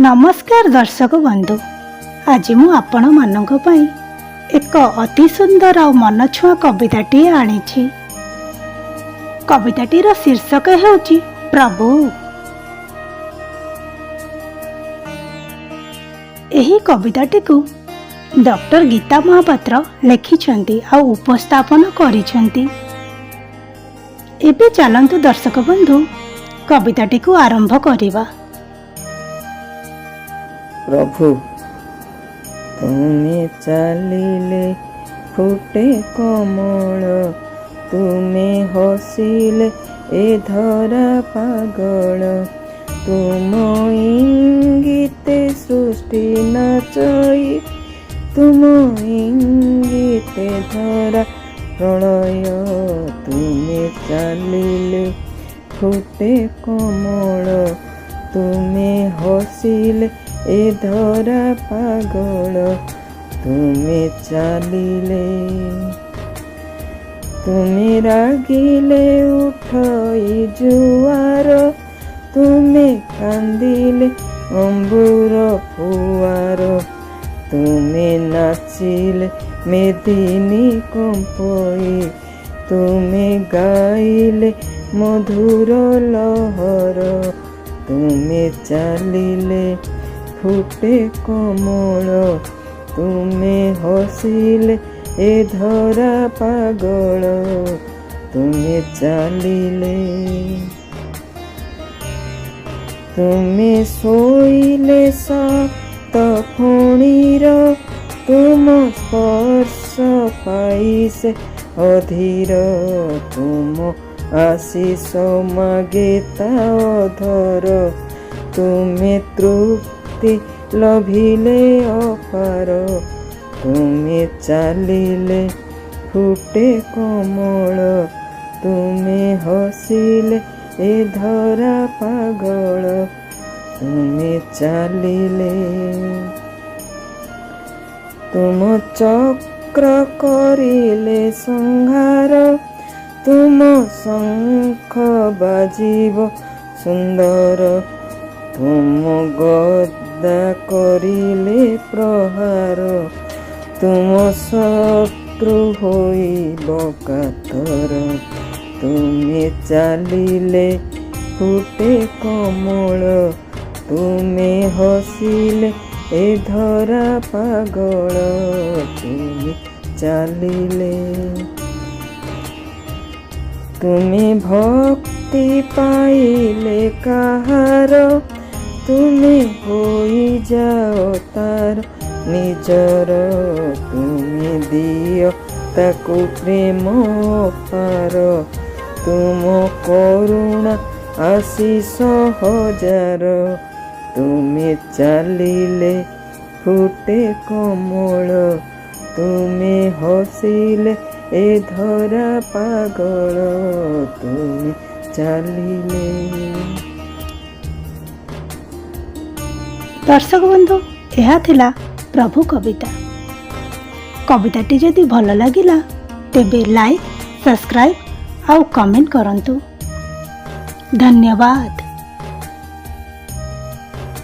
नमस्कार दर्शक बंधु, आज मु आपण मानक पई एक अति सुंदर और मनछुआ कविताटी आनिछि। कविताटीर शीर्षक हेउछि प्रभु। एही कविताटी को डॉक्टर गीता महापात्र लिखिछंती आ उपस्थापन करिछंती। एबे चलंतु दर्शक बंधु कविताटी को आरंभ करिबा। प्रभु तुमे चालिले फुटे कमल, तुमे हसिले ए धरा पागल, तुम इंगिते सृष्टि नाचई, तुम इंगिते धरा प्रलय, तुमे चालिले फुटे कमल, तुमे हसिले ए धरा पागल, तुमे चालिले, तुमे रागिले उठई जुआर, तुमे कांदिले अंबुर फुआर, तुमे नाचिले मेदिनी कंपई, तुमे गाइले मधुर लहर, तुमे चालिले फुटे कमल, तुमे हसिले ए धरा पागल, तुमे चालिले, तुमे सोइले सात फणीर, तुम स्पर्श पाइसे अधीर, तुम आशीष मागे ता अधर, तुमे तृप्ति लभिले अपार, तुमे चालिले फुटे कमल, तुमे हसिले ए धरा पागल, तुमे चालिले, तुम चक्र करिले संहार, तुम शंख बाजिब सुंदर, तुम गदा करिले प्रहार, तुम शत्रु होइब कातर, तुमे चालिले फुटे कमल, तुमे हसिले ए धरा पागल, तुमे चालिले, तुमे भक्ति पाइले काहार, तुमे होई जाओ तार निजर, तुमे दियो ताकु प्रेम पार, तुम करुणा आशीष हजार, तुमे चालिले फुटे कमल, तुमे हसिले ए धरा पागल, तुमे चालिले। दर्शक बंधु, यह थिला प्रभु कविता। कविताटी जदि भल लागिला तेबे लाइक, सब्सक्राइब आउ कमेंट करंतु। धन्यवाद।